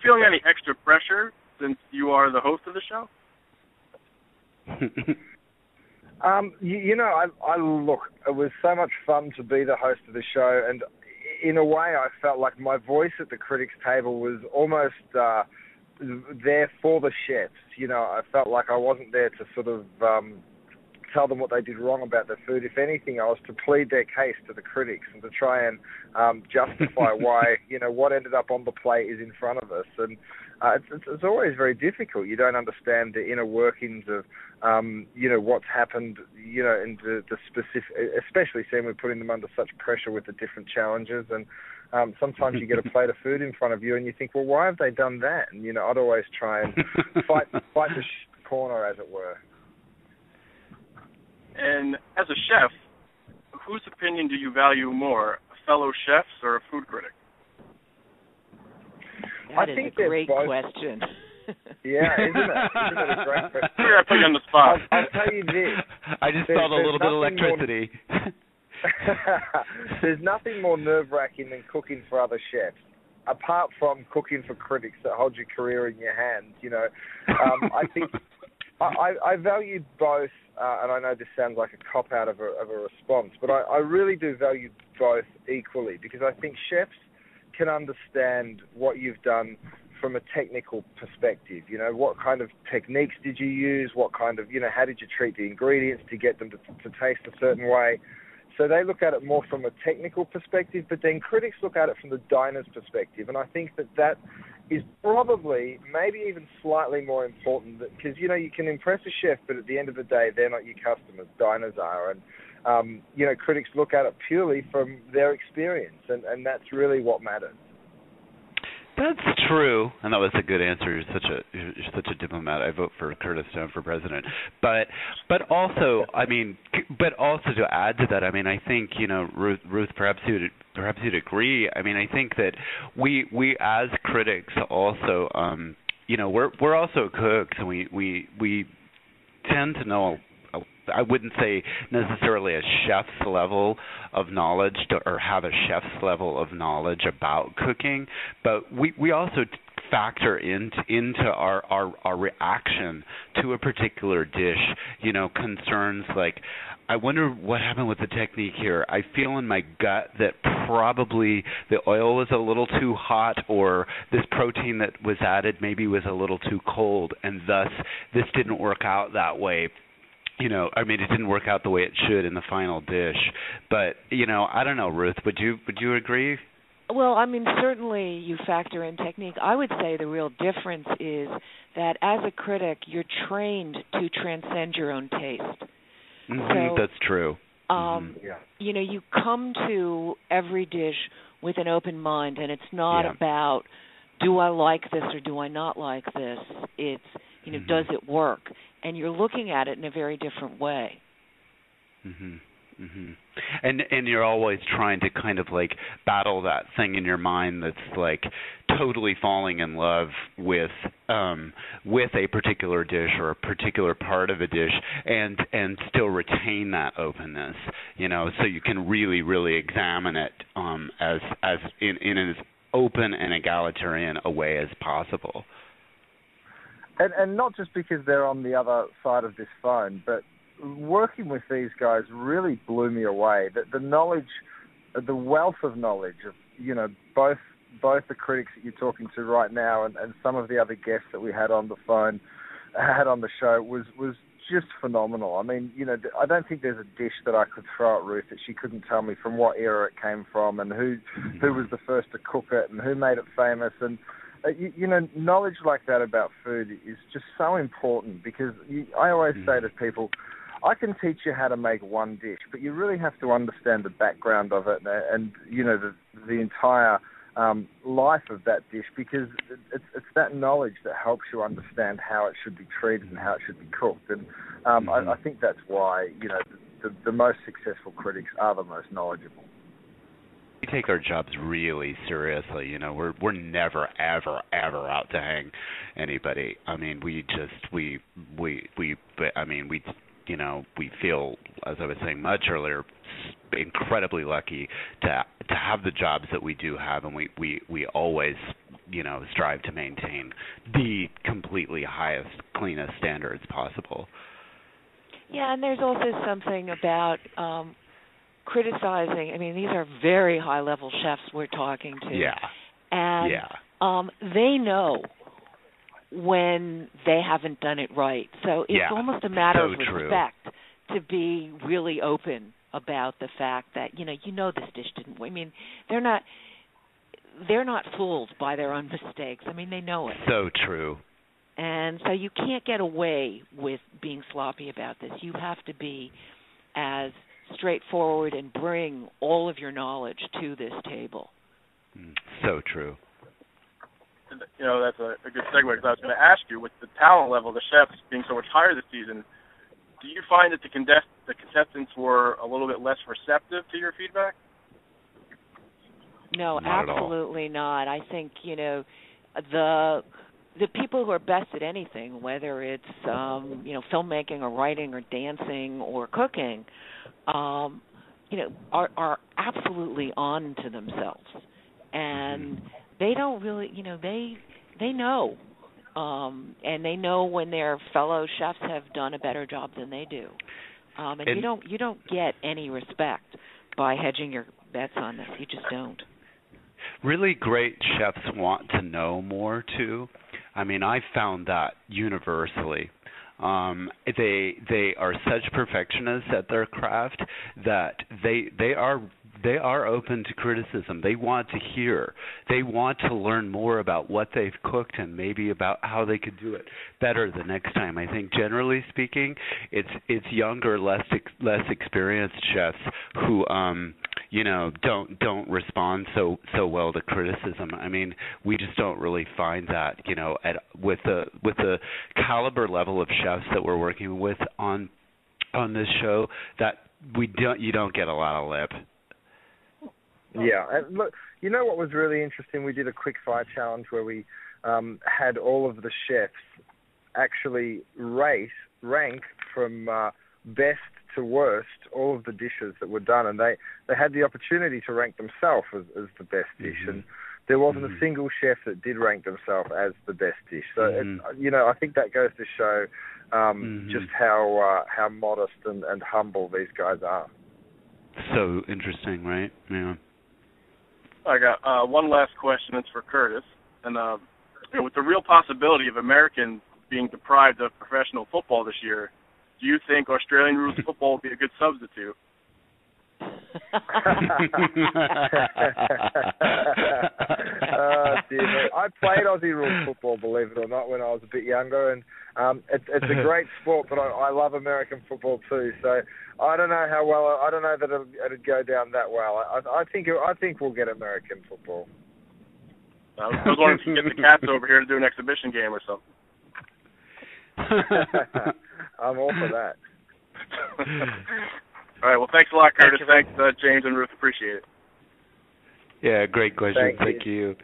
feeling any extra pressure since you are the host of the show? I look, it was so much fun to be the host of the show, and in a way I felt like my voice at the critics' table was almost there for the chefs. I felt like I wasn't there to sort of tell them what they did wrong about their food. If anything, I was to plead their case to the critics and to try and justify why, what ended up on the plate is in front of us. And it's always very difficult. You don't understand the inner workings of, what's happened, in the specific, especially seeing we're putting them under such pressure with the different challenges. And sometimes you get a plate of food in front of you and you think, well, why have they done that? And, I'd always try and fight the corner, as it were. And as a chef, whose opinion do you value more, fellow chefs or a food critic? That is a great question. Yeah, isn't it? Isn't it a great question? I put you on the spot. I'll tell you this. I just felt a little bit of electricity. There's nothing more nerve-wracking than cooking for other chefs, apart from cooking for critics that hold your career in your hands. I think I value both, and I know this sounds like a cop-out of a response, but I really do value both equally, because I think chefs can understand what you've done from a technical perspective. What kind of techniques did you use? What kind of, how did you treat the ingredients to get them to taste a certain way? So they look at it more from a technical perspective, but then critics look at it from the diner's perspective. And I think that is probably maybe even slightly more important, because, you can impress a chef, but at the end of the day, they're not your customers. Diners are. And, critics look at it purely from their experience, and that's really what matters. That's true, and that was a good answer. You're such a diplomat. I vote for Curtis Stone for president. But also to add to that, I think Ruth, perhaps you'd agree. I think that we as critics also, we're also cooks, and we tend to know. I wouldn't say necessarily a chef's level of knowledge or have a chef's level of knowledge about cooking, but we also factor into our reaction to a particular dish, concerns like, I wonder what happened with the technique here. I feel in my gut that probably the oil was a little too hot, or this protein that was added maybe was a little too cold, and thus this didn't work out that way. It didn't work out the way it should in the final dish. But, I don't know, Ruth, would you agree? Well, certainly you factor in technique. I would say the real difference is that as a critic, you're trained to transcend your own taste. Mm-hmm, that's true. You come to every dish with an open mind, and it's not about, do I like this or do I not like this? It's, does it work? And you're looking at it in a very different way. Mm-hmm. Mm-hmm. And you're always trying to kind of like battle that thing in your mind that's like totally falling in love with a particular dish or a particular part of a dish, and still retain that openness, so you can really, really examine it as in as open and egalitarian a way as possible. And not just because they're on the other side of this phone, but working with these guys really blew me away. The knowledge, the wealth of knowledge of, both the critics that you're talking to right now and some of the other guests that we had on the phone, had on the show was just phenomenal. I don't think there's a dish that I could throw at Ruth that she couldn't tell me from what era it came from and who was the first to cook it and who made it famous. And knowledge like that about food is just so important, because I always say to people, I can teach you how to make one dish, but you really have to understand the background of it and the entire life of that dish, because it's that knowledge that helps you understand how it should be treated and how it should be cooked. And I think that's why the most successful critics are the most knowledgeable. We take our jobs really seriously. We're never, ever, ever out to hang anybody. We feel, as I was saying much earlier, incredibly lucky have the jobs that we do have, and we always, strive to maintain the completely highest, cleanest standards possible. Yeah, and there's also something about criticizing. I mean, these are very high-level chefs we're talking to. Yeah. And they know when they haven't done it right. So it's almost a matter of respect to be really open about the fact that, this dish didn't. I mean, they're not fooled by their own mistakes. I mean, they know it. So true. And so you can't get away with being sloppy about this. You have to be as straightforward and bring all of your knowledge to this table. So true. That's a good segue, because I was going to ask you, with the talent level, the chefs being so much higher this season, do you find that the contestants were a little bit less receptive to your feedback? No, not absolutely not. I think, the people who are best at anything, whether it's, filmmaking or writing or dancing or cooking, are absolutely on to themselves. And they don't really, they know. And they know when their fellow chefs have done a better job than they do. And you don't get any respect by hedging your bets on this. You just don't. Really great chefs want to know more too. I mean, I found that universally. They are such perfectionists at their craft that they are open to criticism. They want to hear. They want to learn more about what they've cooked and maybe about how they could do it better the next time. I think generally speaking, it's younger, less experienced chefs who don't respond so well to criticism. I mean, we just don't really find that, with the caliber level of chefs that we're working with on this show, that you don't get a lot of lip. Yeah, and look, what was really interesting? We did a quick fire challenge where we had all of the chefs actually rank from best to worst all of the dishes that were done, and they had the opportunity to rank themselves as the best dish, and there wasn't a single chef that did rank themselves as the best dish. So I think that goes to show just how modest and humble these guys are. So interesting, right? Yeah. I got one last question. It's for Curtis. And with the real possibility of Americans being deprived of professional football this year, do you think Australian rules football will be a good substitute? Dear. I played Aussie rules football, believe it or not, when I was a bit younger, and it's a great sport, but I love American football too. So I don't know how well. I don't know that it'll go down that well. I think we'll get American football. I was wondering if you can get the Cats over here to do an exhibition game or something. I'm all for that. All right. Well, thanks a lot, Curtis. Thanks, James and Ruth. Appreciate it. Yeah, great question. Thank you.